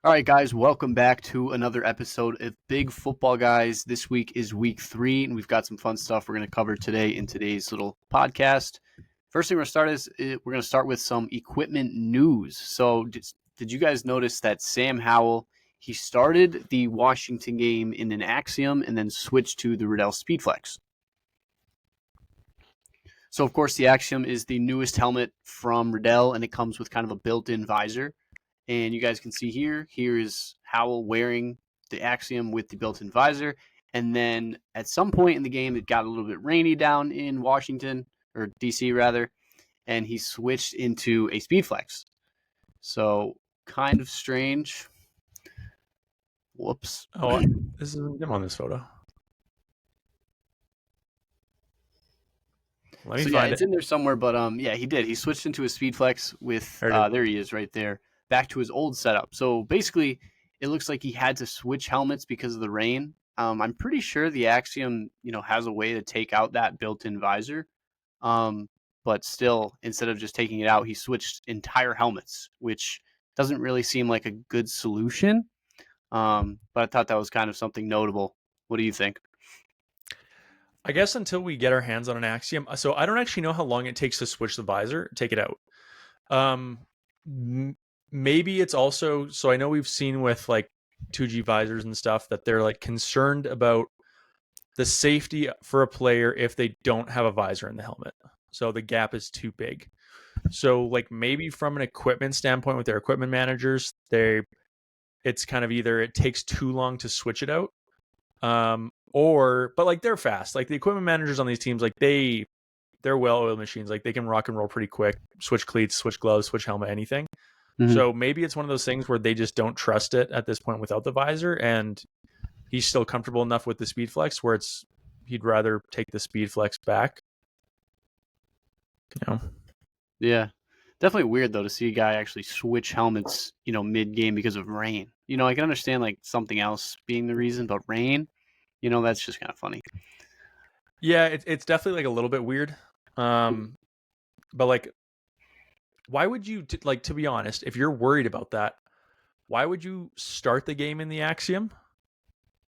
All right, guys, welcome back to another episode of Big Football Guys. This week is week 3, and we've got some fun stuff we're going to cover today in today's little podcast. First thing we're going to start with some equipment news. So, did you guys notice that Sam Howell, he started the Washington game in an Axiom and then switched to the Riddell Speedflex? So, of course, the Axiom is the newest helmet from Riddell, and it comes with kind of a built-in visor. And you guys can see here is Howell wearing the Axiom with the built-in visor. And then at some point in the game, it got a little bit rainy down in Washington, or DC rather, and he switched into a Speedflex. So kind of strange. Whoops. Oh, this isn't him on this photo. Let me find it's in there somewhere, but yeah, he did. He switched into a Speedflex with, there he is right there, back to his old setup. So basically, it looks like he had to switch helmets because of the rain. I'm pretty sure the Axiom, has a way to take out that built-in visor. But still, instead of just taking it out, he switched entire helmets, which doesn't really seem like a good solution. But I thought that was kind of something notable. What do you think? I guess until we get our hands on an Axiom. So I don't actually know how long it takes to switch the visor, take it out. Maybe it's also, so I know we've seen with like 2G visors and stuff that they're like concerned about the safety for a player if they don't have a visor in the helmet. So the gap is too big. So like maybe from an equipment standpoint with their equipment managers, it's kind of either it takes too long to switch it out, but like they're fast. Like the equipment managers on these teams, like they're well-oiled machines. Like they can rock and roll pretty quick, switch cleats, switch gloves, switch helmet, anything. Mm-hmm. So maybe it's one of those things where they just don't trust it at this point without the visor, and he's still comfortable enough with the Speedflex where he'd rather take the Speedflex back. Yeah. Definitely weird, though, to see a guy actually switch helmets, mid-game because of rain. I can understand, like, something else being the reason, but rain, that's just kind of funny. Yeah, it's definitely, like, a little bit weird. But, like, why would you, to be honest, if you're worried about that, why would you start the game in the Axiom?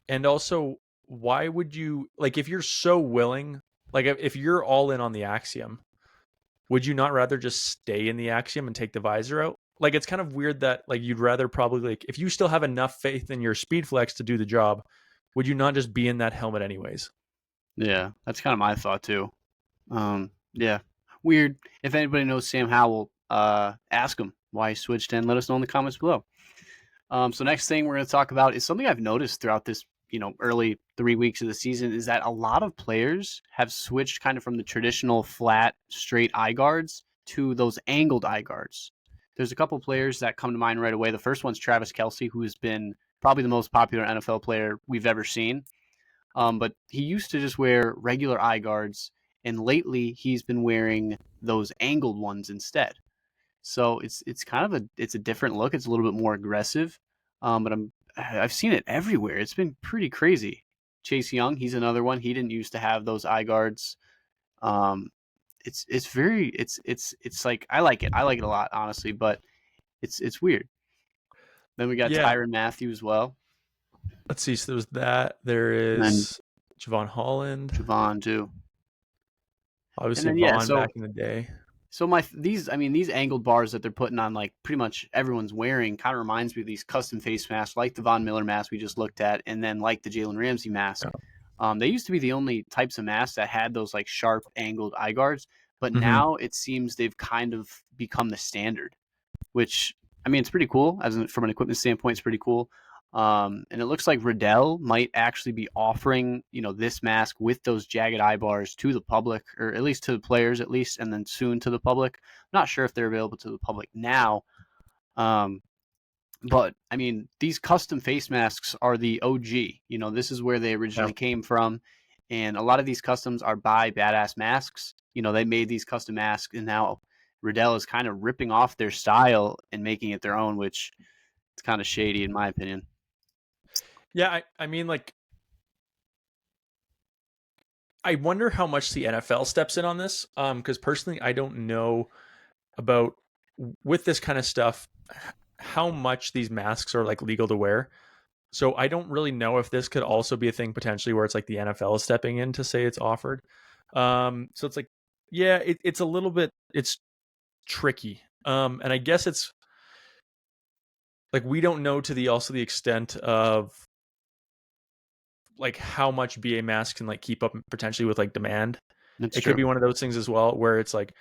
And also, why would you, like, if you're so willing, like, if you're all in on the Axiom, would you not rather just stay in the Axiom and take the visor out? Like, it's kind of weird that, like, you'd rather probably, like, if you still have enough faith in your Speedflex to do the job, would you not just be in that helmet anyways? Yeah, that's kind of my thought, too. Yeah, weird. If anybody knows Sam Howell, ask him why he switched and let us know in the comments below. So next thing we're going to talk about is something I've noticed throughout this, early 3 weeks of the season is that a lot of players have switched kind of from the traditional flat, straight eye guards to those angled eye guards. There's a couple players that come to mind right away. The first one's Travis Kelce, who has been probably the most popular NFL player we've ever seen. But he used to just wear regular eye guards, and lately he's been wearing those angled ones instead. So it's kind of a different look. It's a little bit more aggressive, but I've seen it everywhere. It's been pretty crazy. Chase Young, he's another one. He didn't used to have those eye guards. It's like I like it. I like it a lot, honestly, but it's weird. Then we got Tyrann Mathieu as well. Let's see. So there's that. There is Javon Holland. Javon too. Obviously, Vaughn back in the day. So these angled bars that they're putting on, like pretty much everyone's wearing, kind of reminds me of these custom face masks, like the Von Miller mask we just looked at, and then like the Jalen Ramsey mask. Yeah. They used to be the only types of masks that had those like sharp angled eye guards, but now it seems they've kind of become the standard, which it's pretty cool. From an equipment standpoint, it's pretty cool. And it looks like Riddell might actually be offering, this mask with those jagged eye bars to the public, or at least to the players, and then soon to the public. I'm not sure if they're available to the public now. But these custom face masks are the OG. This is where they originally came from. And a lot of these customs are by Badass Masks. They made these custom masks, and now Riddell is kind of ripping off their style and making it their own, which it's kind of shady in my opinion. Yeah, I wonder how much the NFL steps in on this, because personally, I don't know about with this kind of stuff how much these masks are like legal to wear. So I don't really know if this could also be a thing potentially where it's like the NFL is stepping in to say it's offered. So it's like, yeah, it's a little bit, it's tricky. And I guess it's like we don't know to the extent of like how much BA masks can like keep up potentially with like demand. That's It true. could be one of those things as well where it's like,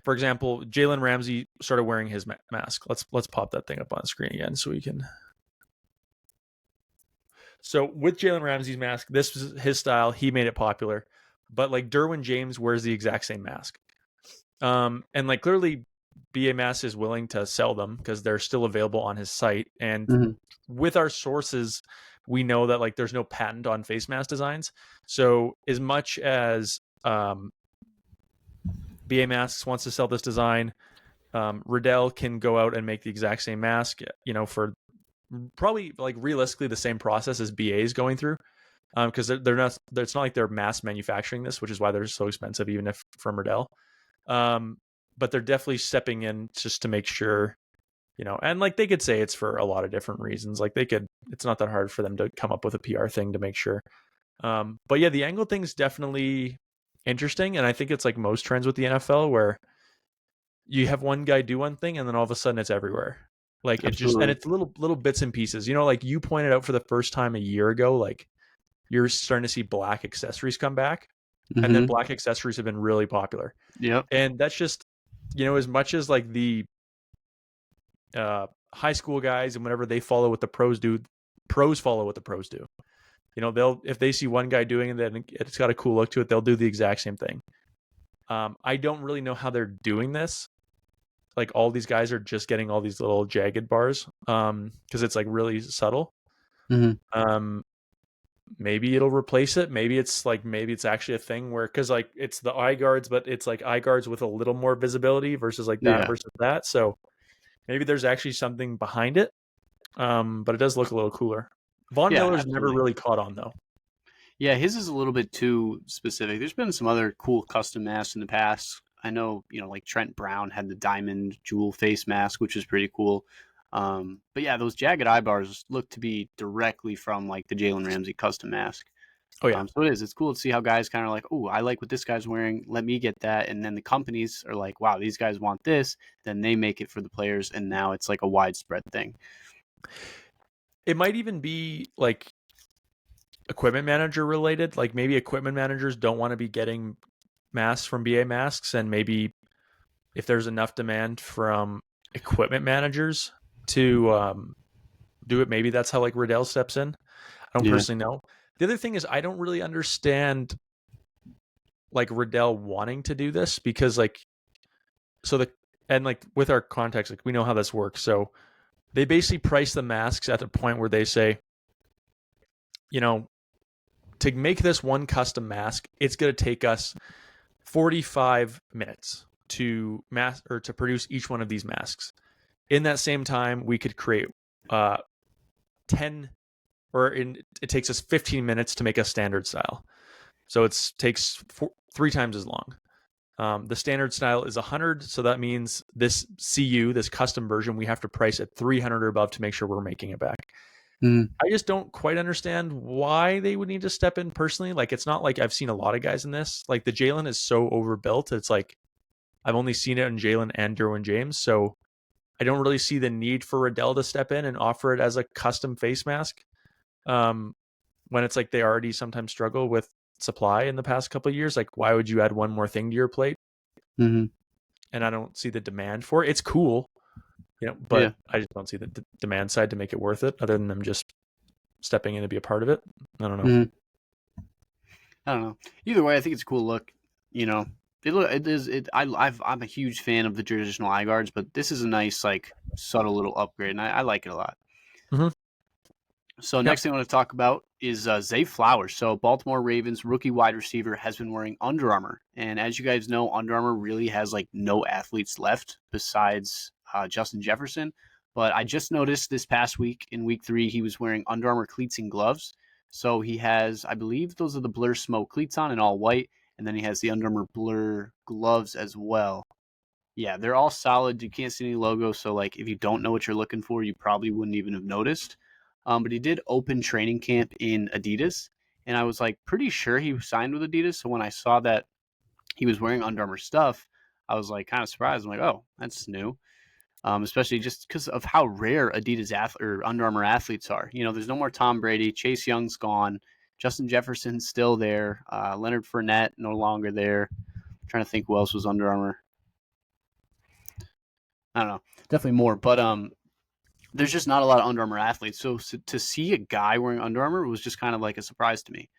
for example, Jalen Ramsey started wearing his mask. Let's pop that thing up on the screen again so we can. So with Jalen Ramsey's mask, this was his style. He made it popular, but like Derwin James wears the exact same mask. And like clearly, BA Mask is willing to sell them because they're still available on his site. And with our sources, we know that like there's no patent on face mask designs. So as much as BA Masks wants to sell this design, Riddell can go out and make the exact same mask, for probably like realistically the same process as BA is going through. Because they're not, it's not like they're mass manufacturing this, which is why they're so expensive, even if from Riddell. But they're definitely stepping in just to make sure, and like they could say it's for a lot of different reasons. Like it's not that hard for them to come up with a PR thing to make sure. But yeah, the angle thing's definitely interesting. And I think it's like most trends with the NFL where you have one guy do one thing and then all of a sudden it's everywhere. Like it's just, and it's little bits and pieces, like you pointed out for the first time a year ago, like you're starting to see black accessories come back. And then black accessories have been really popular. Yep. And that's just, as much as like the high school guys and whatever they follow what the pros do, pros follow what the pros do. They'll, if they see one guy doing it and it's got a cool look to it, they'll do the exact same thing. I don't really know how they're doing this. Like all these guys are just getting all these little jagged bars because it's like really subtle. Maybe it'll replace it. Maybe it's actually a thing where, because like it's the eye guards, but it's like eye guards with a little more visibility versus like that versus that. So maybe there's actually something behind it. But it does look a little cooler. Von Miller's never really caught on though. Yeah, his is a little bit too specific. There's been some other cool custom masks in the past. I know, like Trent Brown had the diamond jewel face mask, which is pretty cool. But yeah, those jagged eye bars look to be directly from like the Jalen Ramsey custom mask. Oh yeah. So it is. It's cool to see how guys kind of like, oh, I like what this guy's wearing. Let me get that. And then the companies are like, wow, these guys want this. Then they make it for the players, and now it's like a widespread thing. It might even be like equipment manager related. Like maybe equipment managers don't want to be getting masks from BA Masks, and maybe if there's enough demand from equipment managers to do it, maybe that's how like Riddell steps in. I don't personally know. The other thing is I don't really understand like Riddell wanting to do this because like with our context, like we know how this works. So they basically price the masks at the point where they say, to make this one custom mask, it's going to take us 45 minutes to produce each one of these masks. In that same time, we could create 10, it takes us 15 minutes to make a standard style. So it takes 3 times as long. The standard style is 100, so that means this CU, this custom version, we have to price at 300 or above to make sure we're making it back. I just don't quite understand why they would need to step in personally. Like, it's not like I've seen a lot of guys in this. Like, the Jalen is so overbuilt. It's like I've only seen it in Jalen and Derwin James, so I don't really see the need for Riddell to step in and offer it as a custom face mask. When it's like they already sometimes struggle with supply in the past couple of years. Like, why would you add one more thing to your plate? And I don't see the demand for it. It's cool, but I just don't see the demand side to make it worth it, other than them just stepping in to be a part of it. I don't know. I don't know. Either way, I think it's a cool look. I'm a huge fan of the traditional eye guards, but this is a nice, like, subtle little upgrade, and I like it a lot. So next thing I want to talk about is Zay Flowers. So Baltimore Ravens rookie wide receiver has been wearing Under Armour. And as you guys know, Under Armour really has like no athletes left besides Justin Jefferson. But I just noticed this past week in week 3, he was wearing Under Armour cleats and gloves. So he has, I believe those are the Blur Smoke cleats on in all white. And then he has the Under Armour Blur gloves as well. Yeah, they're all solid. You can't see any logo, so like if you don't know what you're looking for, you probably wouldn't even have noticed. But he did open training camp in Adidas, and I was like pretty sure he signed with Adidas. So when I saw that he was wearing Under Armour stuff, I was like kind of surprised. I'm like, oh, that's new. Especially just because of how rare Adidas or Under Armour athletes are. You know, there's no more Tom Brady. Chase Young's gone. Justin Jefferson's still there. Leonard Fournette no longer there. I'm trying to think who else was Under Armour. I don't know. Definitely more, but there's just not a lot of Under Armour athletes. So to see a guy wearing Under Armour was just kind of like a surprise to me.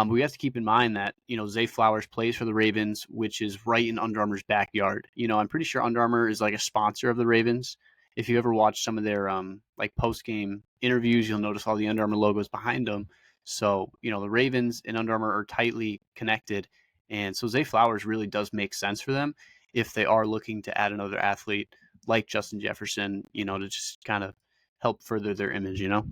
We have to keep in mind that, you know, Zay Flowers plays for the Ravens, which is right in Under Armour's backyard. You know, I'm pretty sure Under Armour is like a sponsor of the Ravens. If you ever watch some of their like post game interviews, you'll notice all the Under Armour logos behind them. So, you know, the Ravens and Under Armour are tightly connected. And so Zay Flowers really does make sense for them if they are looking to add another athlete like Justin Jefferson, you know, to just kind of help further their image, you know?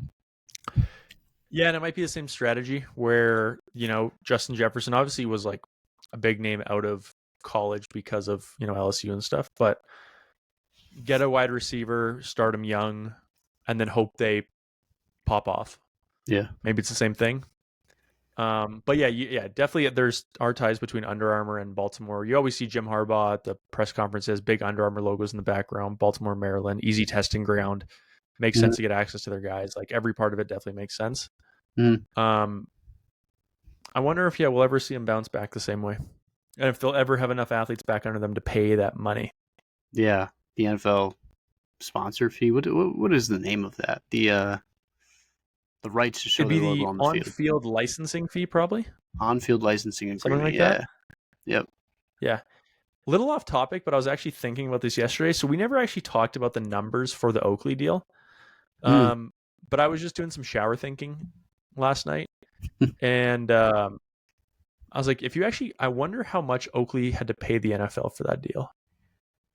Yeah, and it might be the same strategy where, you know, Justin Jefferson obviously was like a big name out of college because of, you know, LSU and stuff, but get a wide receiver, start him young, and then hope they pop off. Yeah. Maybe it's the same thing. But yeah, definitely there's our ties between Under Armour and Baltimore. You always see Jim Harbaugh at the press conferences, big Under Armour logos in the background, Baltimore, Maryland, easy testing ground. Makes sense to get access to their guys. Like every part of it definitely makes sense. I wonder if we'll ever see them bounce back the same way, and if they'll ever have enough athletes back under them to pay that money. Yeah, the NFL sponsor fee. What is the name of that? The rights to show It'd be their logo the on the field. on-field licensing fee, probably. On-field licensing agreement. Something like yeah. that. Yep. Yeah. A little off topic, but I was actually thinking about this yesterday. So we never actually talked about the numbers for the Oakley deal. But I was just doing some shower thinking last night, and I was like, I wonder how much Oakley had to pay the NFL for that deal.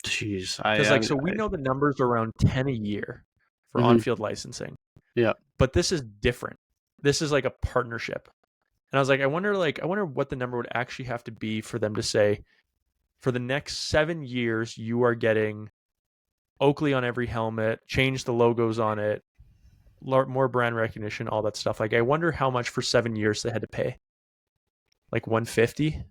Jeez, Because we know the numbers are around 10 a year for on-field licensing. Yeah. But this is different. This is like a partnership. And I was like, I wonder what the number would actually have to be for them to say, for the next 7 years, you are getting Oakley on every helmet, change the logos on it, more brand recognition, all that stuff. Like, I wonder how much for 7 years they had to pay. Like 150?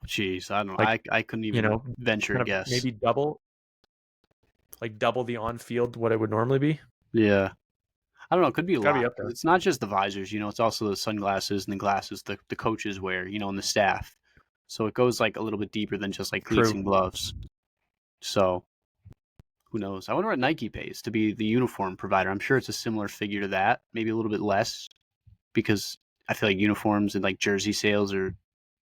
Jeez, I don't know. Like, I couldn't even venture a guess. Maybe double the on-field what it would normally be. Yeah. I don't know. It could be a lot. Be up there. It's not just the visors, you know, it's also the sunglasses and the glasses the coaches wear, you know, and the staff. So it goes like a little bit deeper than just like cleats and gloves. So who knows? I wonder what Nike pays to be the uniform provider. I'm sure it's a similar figure to that, maybe a little bit less, because I feel like uniforms and like jersey sales are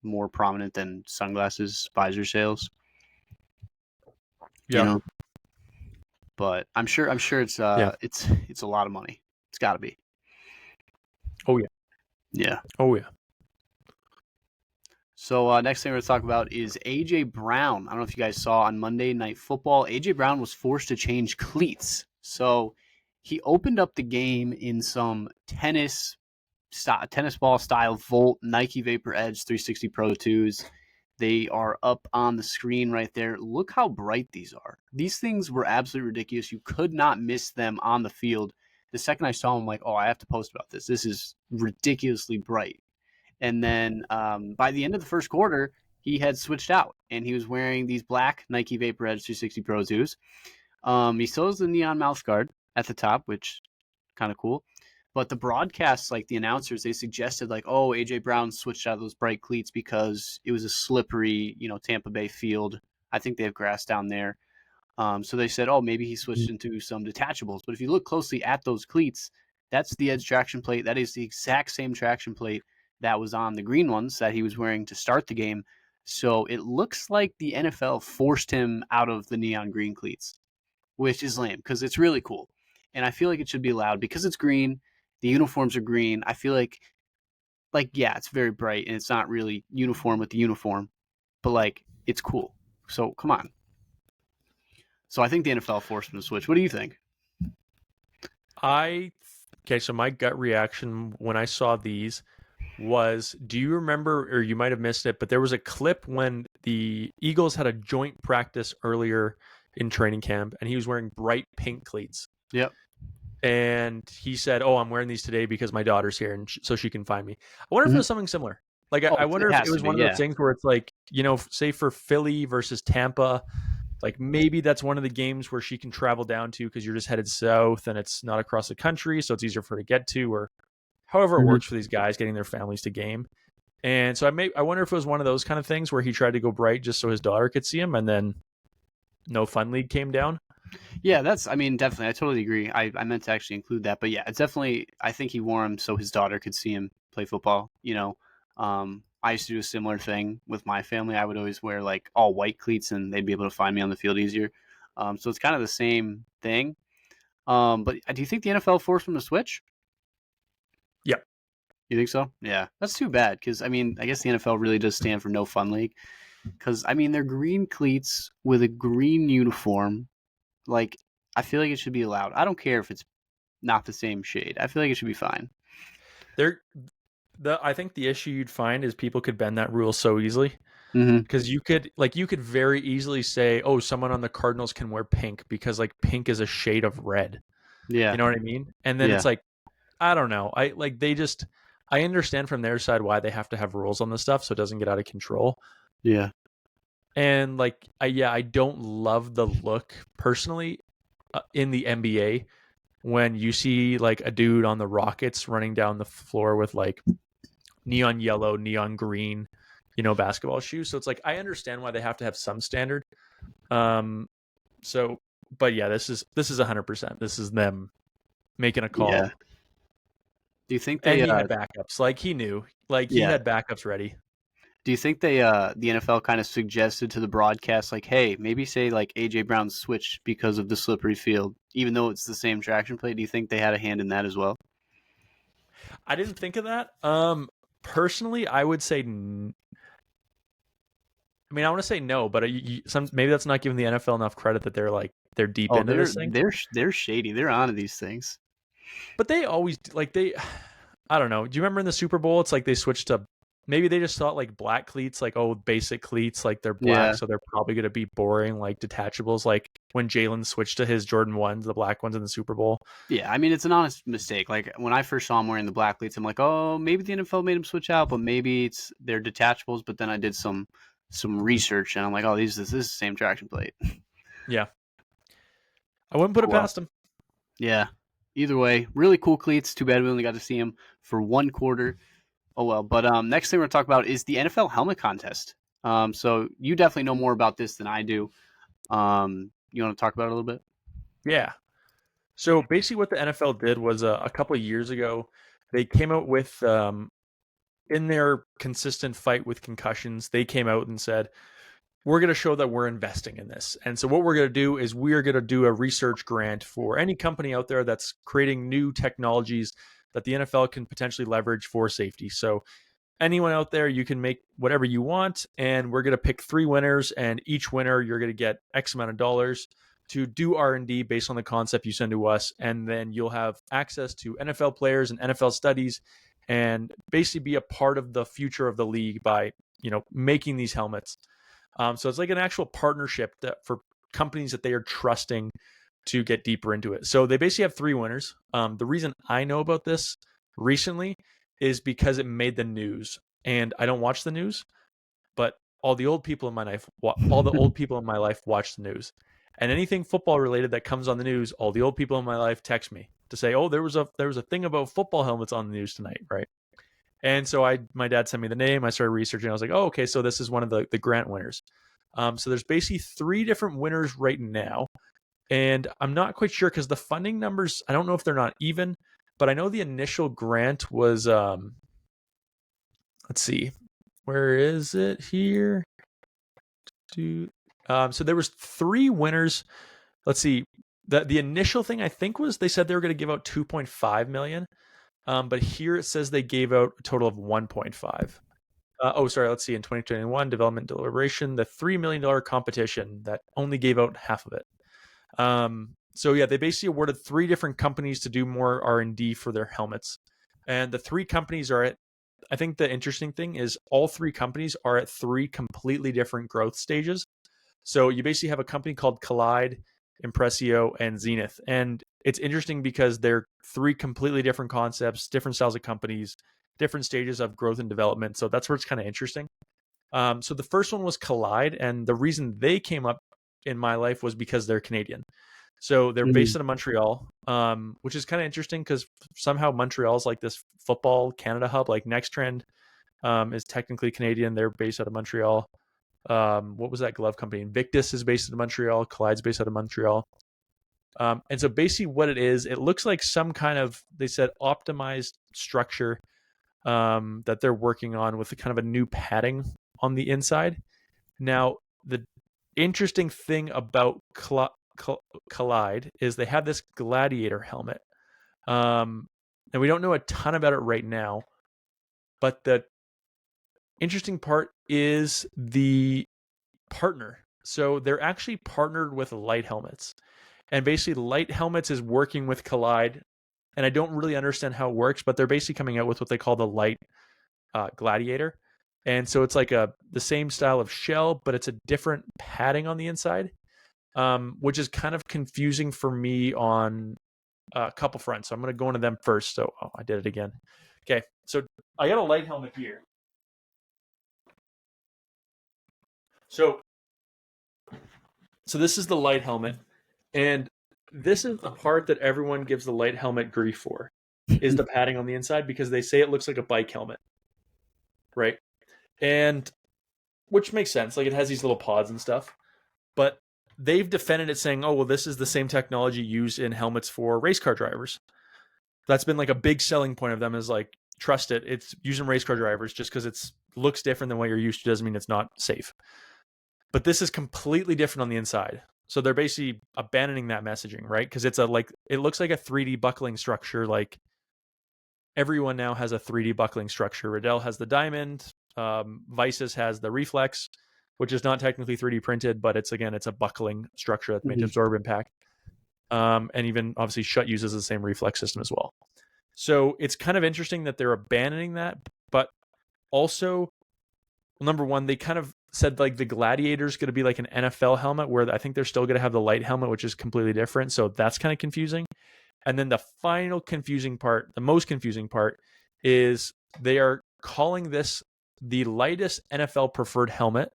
more prominent than sunglasses visor sales. Yeah. You know? But I'm sure it's it's a lot of money. It's got to be. Oh yeah. Yeah. Oh yeah. So next thing we're going to talk about is A.J. Brown. I don't know if you guys saw on Monday Night Football, A.J. Brown was forced to change cleats. So he opened up the game in some tennis ball style Volt Nike Vapor Edge 360 Pro 2s. They are up on the screen right there. Look how bright these are. These things were absolutely ridiculous. You could not miss them on the field. The second I saw them, I'm like, oh, I have to post about this. This is ridiculously bright. And then by the end of the first quarter, he had switched out, and he was wearing these black Nike Vapor Edge 360 Pro 2s. He still has the neon mouth guard at the top, which kind of cool. But the broadcasts, like the announcers, they suggested like, oh, A.J. Brown switched out of those bright cleats because it was a slippery, you know, Tampa Bay field. I think they have grass down there. So they said, oh, maybe he switched into some detachables. But if you look closely at those cleats, that's the Edge traction plate. That is the exact same traction plate that was on the green ones that he was wearing to start the game. So it looks like the NFL forced him out of the neon green cleats, which is lame because it's really cool. And I feel like it should be allowed because it's green. The uniforms are green. I feel like, yeah, it's very bright and it's not really uniform with the uniform, but like it's cool. So come on. So I think the NFL forced him to switch. What do you think? So my gut reaction when I saw these was, do you remember, or you might have missed it, but there was a clip when the Eagles had a joint practice earlier in training camp, and he was wearing bright pink cleats. Yep. And he said, "Oh, I'm wearing these today because my daughter's here, and so she can find me." I wonder if it was something similar. Like, I wonder It if has it was to be, one of those things where it's like, say for Philly versus Tampa, like maybe that's one of the games where she can travel down to because you're just headed south and it's not across the country, so it's easier for her to get to, or however it works for these guys getting their families to game. And so I wonder if it was one of those kind of things where he tried to go bright just so his daughter could see him, and then no fun league came down. Yeah, definitely. I totally agree. I meant to actually include that, but yeah, it's definitely. I think he wore them so his daughter could see him play football. I used to do a similar thing with my family. I would always wear like all white cleats, and they'd be able to find me on the field easier. So it's kind of the same thing. But do you think the NFL forced him to switch? Yeah. You think so? Yeah, that's too bad because I guess the NFL really does stand for no fun league. Because they're green cleats with a green uniform. Like, I feel like it should be allowed. I don't care if it's not the same shade. I feel like it should be fine. I think the issue you'd find is people could bend that rule so easily. Mm-hmm. Because you could very easily say, oh, someone on the Cardinals can wear pink because like pink is a shade of red. Yeah. You know what I mean? And then it's like, I don't know. I understand from their side why they have to have rules on this stuff so it doesn't get out of control. Yeah. And I don't love the look personally in the NBA when you see like a dude on the Rockets running down the floor with like neon yellow, neon green, basketball shoes. So it's like, I understand why they have to have some standard. But yeah, this is 100%. This is them making a call. Yeah. Do you think they? And he had backups. Like he knew. Like he had backups ready. Do you think the NFL kind of suggested to the broadcast, like, hey, maybe say like AJ Brown switched because of the slippery field, even though it's the same traction plate? Do you think they had a hand in that as well? I didn't think of that. Personally, I would say. I want to say no, but maybe that's not giving the NFL enough credit that they're deep into this thing. They're shady. They're onto these things. But they always I don't know. Do you remember in the Super Bowl? It's like they switched to. Maybe they just thought like black cleats, like, oh, basic cleats, like they're black, so they're probably going to be boring, like detachables, like when Jalen switched to his Jordan 1s, the black ones in the Super Bowl. Yeah, it's an honest mistake. Like when I first saw him wearing the black cleats, I'm like, oh, maybe the NFL made him switch out, but maybe they're detachables. But then I did some research, and I'm like, oh, this is the same traction plate. Yeah. I wouldn't put it past him. Yeah. Either way, really cool cleats. Too bad we only got to see him for one quarter. Oh well, but next thing we're going to talk about is the NFL helmet contest. So you definitely know more about this than I do. You want to talk about it a little bit? Yeah. So basically what the NFL did was a couple of years ago, they came out with, in their consistent fight with concussions, they came out and said, we're going to show that we're investing in this. And so what we're going to do is we're going to do a research grant for any company out there that's creating new technologies that the NFL can potentially leverage for safety. So anyone out there, you can make whatever you want, and we're going to pick 3 winners, and each winner, you're going to get X amount of dollars to do R&D based on the concept you send to us, and then you'll have access to NFL players and NFL studies and basically be a part of the future of the league by, making these helmets. So it's like an actual partnership for companies that they are trusting to get deeper into it. So they basically have 3 winners. The reason I know about this recently is because it made the news, and I don't watch the news, but all the old people in my life watch the news, and anything football related that comes on the news, all the old people in my life text me to say, oh, there was a thing about football helmets on the news tonight, right? And so my dad sent me the name. I started researching. I was like, oh, okay, so this is one of the grant winners. So there's basically 3 different winners right now. And I'm not quite sure because the funding numbers, I don't know if they're not even, but I know the initial grant was, let's see, where is it here? So there was 3 winners. Let's see, the initial thing I think was they said they were going to give out 2.5 million. But here it says they gave out a total of 1.5. Let's see. In 2021, development deliberation, the $3 million competition that only gave out half of it. So yeah, they basically awarded 3 different companies to do more R&D for their helmets. And the 3 companies are I think the interesting thing is all three companies are at three completely different growth stages. So you basically have a company called Collide, Impressio, and Zenith. And it's interesting because they're three completely different concepts, different styles of companies, different stages of growth and development. So that's where it's kind of interesting. So the first one was Collide, and the reason they came up in my life was because they're Canadian. So they're based out of Montreal, which is kind of interesting because somehow Montreal is like this football Canada hub. Like Next Trend is technically Canadian. They're based out of Montreal. What was that glove company? Invictus is based out of Montreal. Collide's based out of Montreal. And so basically what it is, it looks like some kind of, they said, optimized structure that they're working on with a kind of a new padding on the inside. Now, the interesting thing about Collide is they have this Gladiator helmet. And we don't know a ton about it right now, but the interesting part is the partner. So they're actually partnered with Light Helmets. And basically Light Helmets is working with Collide. And I don't really understand how it works, but they're basically coming out with what they call the Light Gladiator. And so it's like the same style of shell, but it's a different padding on the inside, which is kind of confusing for me on a couple fronts. So I'm going to go into them first. So I did it again. Okay, so I got a Light helmet here. So this is the Light helmet, and this is the part that everyone gives the Light helmet grief for, is the padding on the inside, because they say it looks like a bike helmet, right? And which makes sense. Like, it has these little pods and stuff, but they've defended it saying, oh, well, this is the same technology used in helmets for race car drivers. That's been like a big selling point of them, is like, trust it. It's used in race car drivers. Just because it looks different than what you're used to doesn't mean it's not safe. But this is completely different on the inside. So they're basically abandoning that messaging, right? Because it's it looks like a 3D buckling structure. Like, everyone now has a 3D buckling structure. Riddell has the diamond. Vices has the reflex, which is not technically 3D printed, but it's a buckling structure that's made to absorb impact. And even obviously Shut uses the same reflex system as well. So it's kind of interesting that they're abandoning that, but also, number one, they kind of said like the Gladiator is going to be like an NFL helmet, where I think they're still going to have the Light helmet, which is completely different. So that's kind of confusing. And then the final confusing part, the most confusing part, is they are calling this the lightest NFL preferred helmet,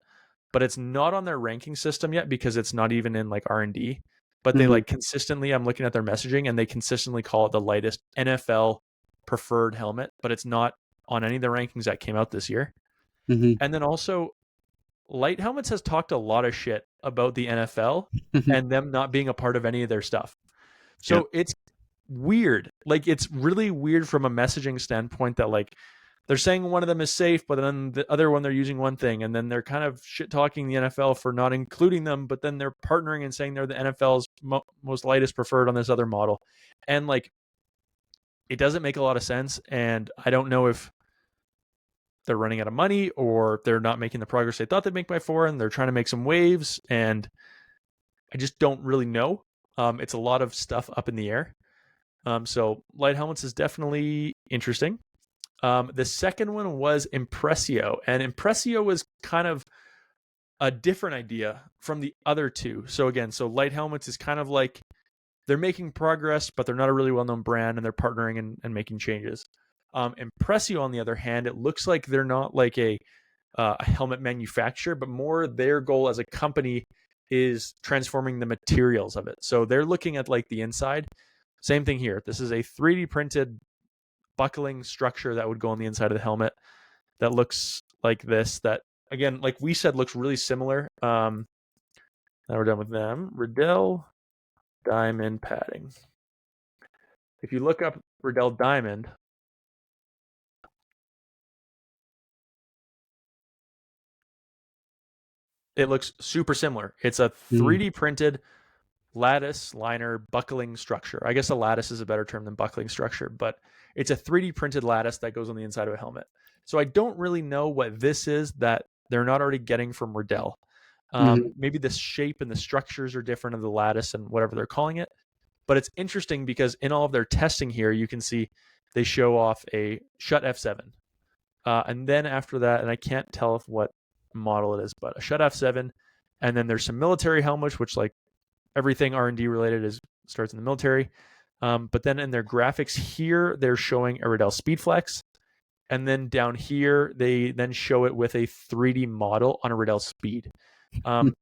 but it's not on their ranking system yet because it's not even in like R&D. But they like consistently, I'm looking at their messaging, and they consistently call it the lightest NFL preferred helmet, but it's not on any of the rankings that came out this year. And then also, Light Helmets has talked a lot of shit about the NFL and them not being a part of any of their stuff. So it's weird. Like, it's really weird from a messaging standpoint that like they're saying one of them is safe, but then the other one they're using one thing, and then they're kind of shit talking the NFL for not including them, but then they're partnering and saying they're the NFL's most lightest preferred on this other model. And like, it doesn't make a lot of sense. And I don't know if they're running out of money or they're not making the progress they thought they'd make by 4, and they're trying to make some waves. And I just don't really know. It's a lot of stuff up in the air. So Light Helmets is definitely interesting. The second one was Impressio, and Impressio was kind of a different idea from the other two. So again, Light Helmets is kind of like they're making progress, but they're not a really well-known brand, and they're partnering and making changes. Impressio, on the other hand, it looks like they're not like a helmet manufacturer, but more their goal as a company is transforming the materials of it. So they're looking at like the inside. Same thing here. This is a 3D printed buckling structure that would go on the inside of the helmet that looks like this. That, again, like we said, looks really similar. Now we're done with them. Riddell Diamond padding. If you look up Riddell Diamond, it looks super similar. It's a 3D printed lattice liner buckling structure. I guess a lattice is a better term than buckling structure, but it's a 3D printed lattice that goes on the inside of a helmet. So I don't really know what this is that they're not already getting from Riddell. Maybe the shape and the structures are different of the lattice and whatever they're calling it. But it's interesting because in all of their testing here, you can see they show off a Shut F7. And then after that, and I can't tell if what model it is, but a Shed F7. And then there's some military helmets, which like everything R&D related starts in the military. But then in their graphics here, they're showing a Riddell Speedflex. And then down here, they then show it with a 3D model on a Riddell Speed.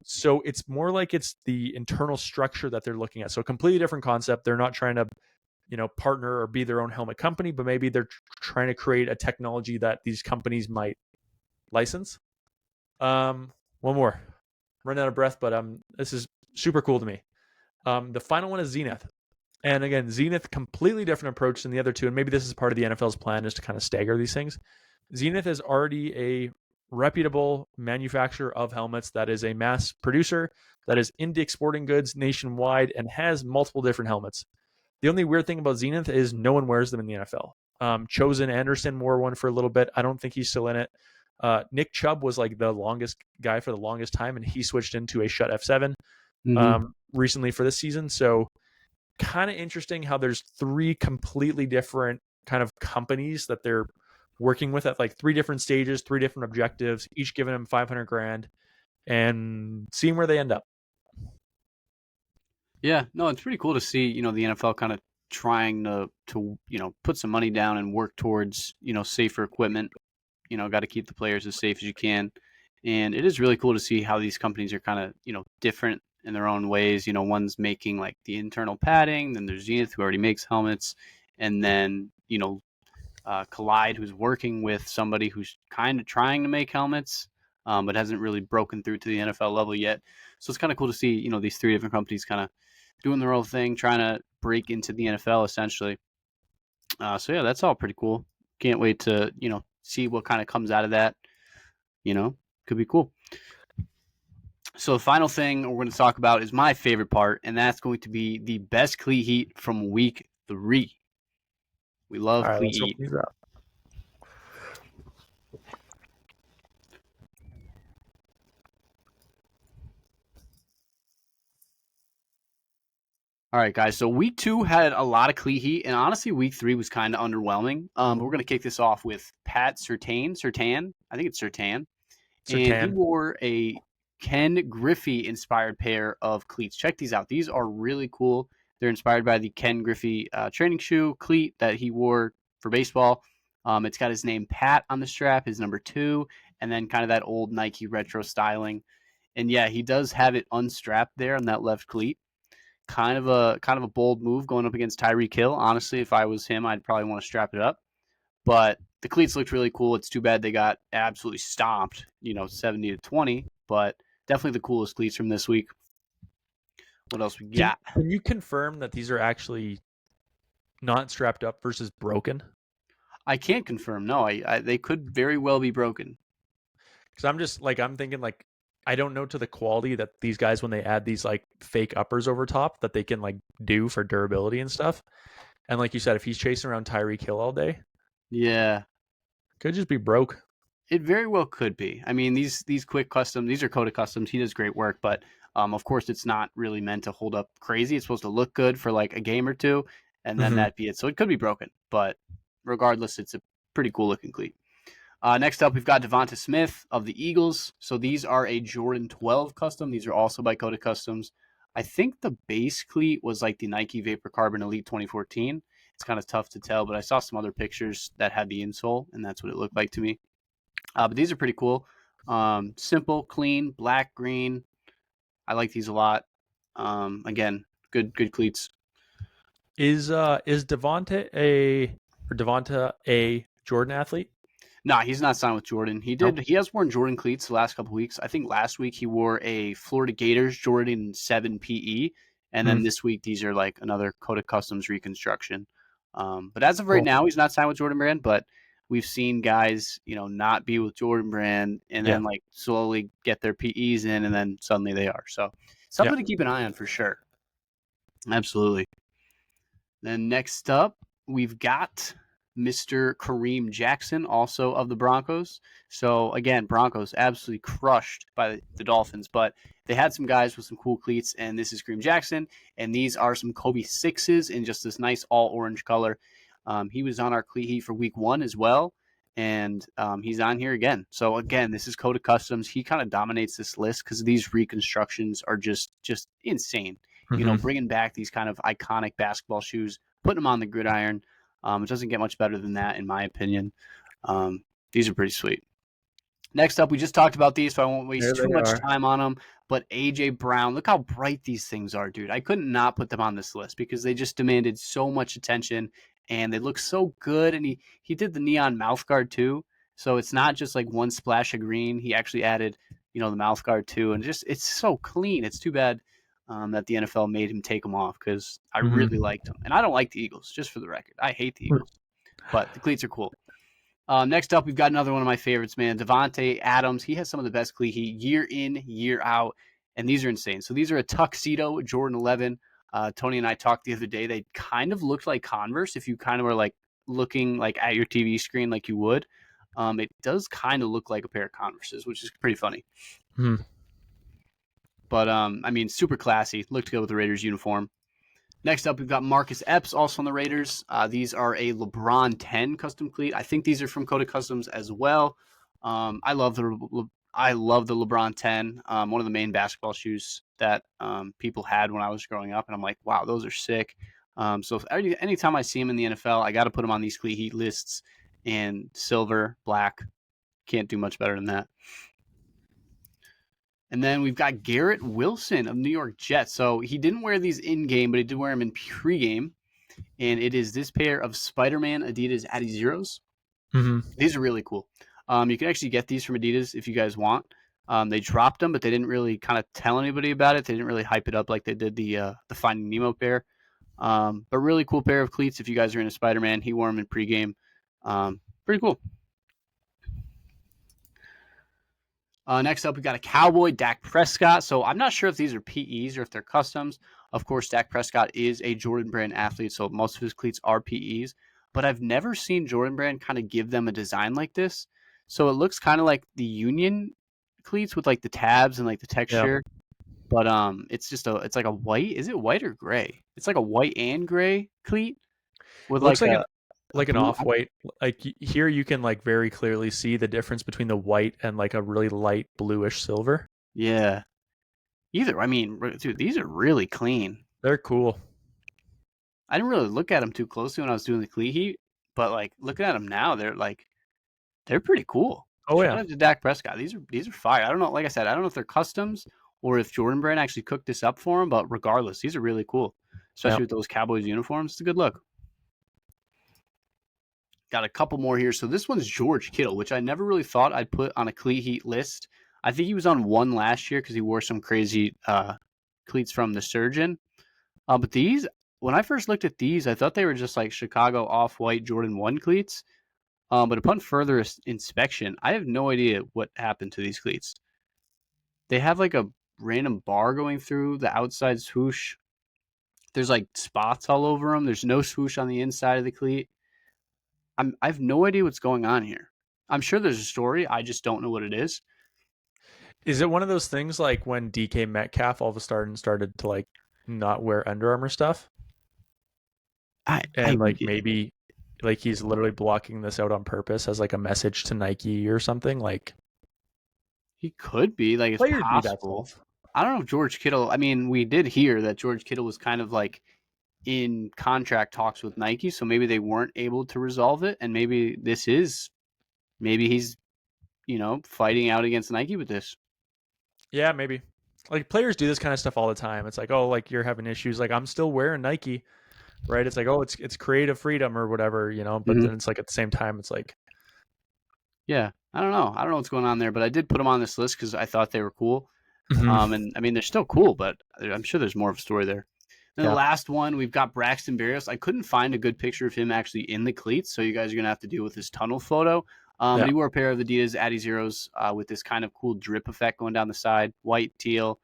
So it's more like it's the internal structure that they're looking at. So a completely different concept. They're not trying to, partner or be their own helmet company, but maybe they're trying to create a technology that these companies might license. One more. I'm running out of breath, but this is super cool to me. The final one is Zenith. And again, Zenith, completely different approach than the other two. And maybe this is part of the NFL's plan, is to kind of stagger these things. Zenith is already a reputable manufacturer of helmets that is a mass producer, that is in Dick's Sporting Goods nationwide, and has multiple different helmets. The only weird thing about Zenith is no one wears them in the NFL. Chosen Anderson wore one for a little bit. I don't think he's still in it. Nick Chubb was like the longest guy for the longest time, and he switched into a Shed F7 recently for this season. So kind of interesting how there's three completely different kind of companies that they're working with at like three different stages, three different objectives, each giving them $500,000, and seeing where they end up. Yeah, no, it's pretty cool to see, the NFL kind of trying to put some money down and work towards, safer equipment. Got to keep the players as safe as you can. And it is really cool to see how these companies are kind of, different in their own ways. One's making like the internal padding, then there's Zenith, who already makes helmets, and then, Collide, who's working with somebody who's kind of trying to make helmets, but hasn't really broken through to the NFL level yet. So it's kind of cool to see, these three different companies kind of doing their own thing, trying to break into the NFL essentially. So yeah, that's all pretty cool. Can't wait to, see what kind of comes out of that. Could be cool. So the final thing we're going to talk about is my favorite part, and that's going to be the best Cleat Heat from week 3. We love Cleat Heat. All right, guys. So week 2 had a lot of Cleat Heat, and honestly, week 3 was kind of underwhelming. But we're going to kick this off with Pat Surtain. I think it's Surtain. And he wore a Ken Griffey inspired pair of cleats. Check these out. These are really cool. They're inspired by the Ken Griffey training shoe cleat that he wore for baseball. It's got his name Pat on the strap, his number 2, and then kind of that old Nike retro styling. And yeah, he does have it unstrapped there on that left cleat. Kind of a bold move going up against Tyreek Hill. Honestly, if I was him, I'd probably want to strap it up. But the cleats looked really cool. It's too bad they got absolutely stomped, 70-20. But definitely the coolest cleats from this week. What else we got? Can you confirm that these are actually not strapped up versus broken? I can't confirm. No, they could very well be broken. Because I'm thinking like, I don't know to the quality that these guys, when they add these like fake uppers over top, that they can like do for durability and stuff. And like you said, if he's chasing around Tyreek Hill all day, yeah, could just be broke. It very well could be. I mean, these quick customs, these are Coda customs. He does great work, but of course, it's not really meant to hold up crazy. It's supposed to look good for like a game or two, and then that'd be it. So it could be broken, but regardless, it's a pretty cool looking cleat. Next up, we've got Devonta Smith of the Eagles. So these are a Jordan 12 custom. These are also by Coda Customs. I think the base cleat was like the Nike Vapor Carbon Elite 2014. It's kind of tough to tell, but I saw some other pictures that had the insole, and that's what it looked like to me. But these are pretty cool. Simple, clean, black, green. I like these a lot. Again, good cleats. Is Devonta a Jordan athlete? Nah, he's not signed with Jordan. He has worn Jordan cleats the last couple weeks. I think last week he wore a Florida Gators Jordan 7 PE, and then this week these are like another Coda Customs reconstruction. But as of right now, he's not signed with Jordan Brand, but we've seen guys, not be with Jordan Brand and then like slowly get their PEs in, and then suddenly they are. So something to keep an eye on for sure. Absolutely. Then next up, we've got Mr. Kareem Jackson, also of the Broncos. So again, Broncos absolutely crushed by the Dolphins, but they had some guys with some cool cleats, and this is Kareem Jackson, and these are some Kobe 6s in just this nice all orange color. He was on our Cleat Heat for week 1 as well, and he's on here again. So again, this is Coda Customs. He kind of dominates this list because these reconstructions are just insane. Mm-hmm. Bringing back these kind of iconic basketball shoes, putting them on the gridiron. It doesn't get much better than that, in my opinion. These are pretty sweet. Next up, we just talked about these, so I won't There waste too they much are. time on them. But AJ Brown, look how bright these things are, dude. I couldn't not put them on this list because they just demanded so much attention and they look so good. And he did the neon mouth guard too, so it's not just like one splash of green. He actually added, the mouth guard too, and just it's so clean. It's too bad that the NFL made him take them off because I really Mm-hmm. liked them, and I don't like the Eagles. Just for the record, I hate the Eagles, but the cleats are cool. Next up, we've got another one of my favorites, man. Devontae Adams. He has some of the best Cleat HEat year in, year out, and these are insane. So these are a tuxedo Jordan 11. Tony and I talked the other day. They kind of looked like Converse if you kind of were like looking like at your TV screen like you would. It does kind of look like a pair of Converses, which is pretty funny. Mm-hmm. But super classy. Looked good with the Raiders uniform. Next up, we've got Marcus Epps, also on the Raiders. These are a LeBron 10 custom cleat. I think these are from Coda Customs as well. I love the LeBron 10, one of the main basketball shoes that people had when I was growing up, and I'm like, wow, those are sick. So anytime I see them in the NFL, I got to put them on these Cleat HEat lists. And silver, black, can't do much better than that. And then we've got Garrett Wilson of New York Jets. So he didn't wear these in game, but he did wear them in pregame. And it is this pair of Spider-Man Adidas Addy Zeros. Mm-hmm. These are really cool. You can actually get these from Adidas if you guys want. They dropped them, but they didn't really kind of tell anybody about it. They didn't really hype it up like they did the Finding Nemo pair. But really cool pair of cleats if you guys are into Spider-Man. He wore them in pregame. Pretty cool. Next up, we got a Cowboy, Dak Prescott. So I'm not sure if these are PEs or if they're customs. Of course, Dak Prescott is a Jordan Brand athlete, so most of his cleats are PEs. But I've never seen Jordan Brand kind of give them a design like this. So it looks kind of like the Union cleats with like the tabs and like the Yeah. texture. But it's like a white. Is it white or gray? It's like a white and gray cleat with It looks like a like an blue. off-white. Like here you can like very clearly see the difference between the white and like a really light bluish silver. Yeah. Dude, these are really clean. They're cool. I didn't really look at them too closely when I was doing the Cleat HEat, but like looking at them now, they're pretty cool. Oh Shout yeah. out to Dak Prescott. These are fire. I don't know. Like I said, I don't know if they're customs or if Jordan Brand actually cooked this up for him, but regardless, these are really cool, Yeah. especially with those Cowboys uniforms. It's a good look. Got a couple more here. So this one's George Kittle, which I never really thought I'd put on a Cleat HEat list. I think he was on one last year because he wore some crazy cleats from the Surgeon. But these, when I first looked at these, I thought they were just like Chicago off-white Jordan 1 cleats. But upon further inspection, I have no idea what happened to these cleats. They have like a random bar going through the outside swoosh. There's like spots all over them. There's no swoosh on the inside of the cleat. I have no idea what's going on here. I'm sure there's a story. I just don't know what it is. Is it one of those things like when DK Metcalf all of a sudden started to like not wear Under Armour stuff? And like maybe like he's literally blocking this out on purpose as like a message to Nike or something? Like He could be like it's players do that possible. stuff. I don't know if George Kittle. I mean, we did hear that George Kittle was kind of like in contract talks with Nike, so maybe they weren't able to resolve it, and maybe he's fighting out against Nike with this. Yeah, maybe. Like players do this kind of stuff all the time. It's like, oh, like you're having issues. Like I'm still wearing Nike, right? It's like, oh, it's creative freedom or whatever, you know. But Mm-hmm. then it's like at the same time, it's like, Yeah, I don't know. I don't know what's going on there, but I did put them on this list because I thought they were cool. And I mean they're still cool, but I'm sure there's more of a story there. Then yeah, the last one, we've got Braxton Berrios. I couldn't find a good picture of him actually in the cleats, so you guys are gonna have to deal with this tunnel photo. But yeah. he wore a pair of Adidas Addy Zeros with this kind of cool drip effect going down the side, white, teal.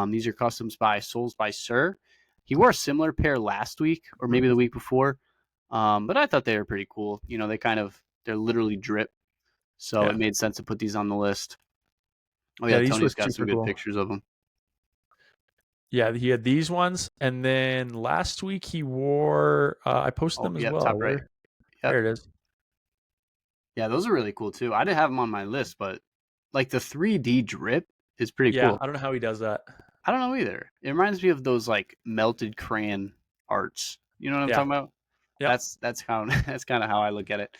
These are customs by Souls by Sir. He wore a similar pair last week or maybe the week before, but I thought they were pretty cool. They're literally drip, so Yeah. it made sense to put these on the list. Oh Yeah, yeah, these were Tony's got some super good cool. pictures of them. Yeah, he had these ones, and then last week he wore. I posted Oh them as yeah, well. top right. Where? Yep. There it is. Yeah, those are really cool too. I didn't have them on my list, but like the 3D drip is pretty Yeah, cool. I don't know how he does that. I don't know either. It reminds me of those like melted crayon arts. You know what I'm Yeah. talking about? Yep. That's how that's kind of how I look at it.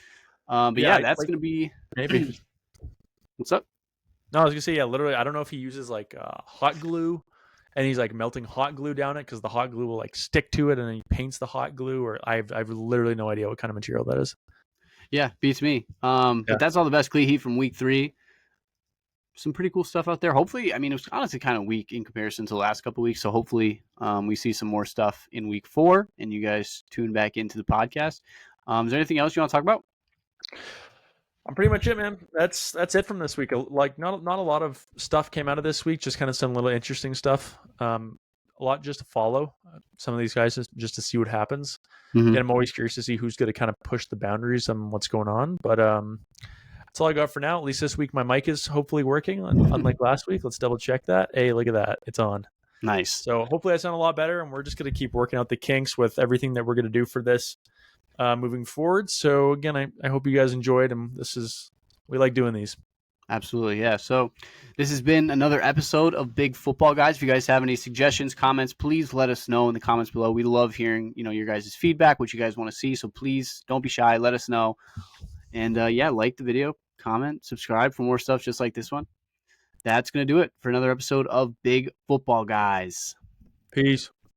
But Yeah, yeah, that's like gonna be maybe. what's up? No, I was gonna say, yeah, literally, I don't know if he uses like hot glue, and he's like melting hot glue down it because the hot glue will like stick to it, and then he paints the hot glue. Or I've literally no idea what kind of material that is. Yeah, beats me. Yeah, But that's all the best Cleat HEat from week 3. Some pretty cool stuff out there. Hopefully, I mean, it was honestly kind of weak in comparison to the last couple of weeks. So hopefully, we see some more stuff in week 4, and you guys tune back into the podcast. Is there anything else you want to talk about? I'm pretty much it, man. That's it from this week. Like not a lot of stuff came out of this week. Just kind of some little interesting stuff. A lot just to follow some of these guys just to see what happens. Mm-hmm. And I'm always curious to see who's going to kind of push the boundaries on what's going on. But that's all I got for now. At least this week, my mic is hopefully working. Unlike last week, let's double check that. Hey, look at that, it's on. Nice. So hopefully I sound a lot better, and we're just going to keep working out the kinks with everything that we're going to do for this moving forward. So again, I hope you guys enjoyed, and we like doing these. Absolutely, yeah. So this has been another episode of Big Football Guys. If you guys have any suggestions, comments, please let us know in the comments below. We love hearing, your guys' feedback, what you guys want to see. So please don't be shy. Let us know. And yeah, like the video, comment, subscribe for more stuff just like this one. That's going to do it for another episode of Big Football Guys. Peace.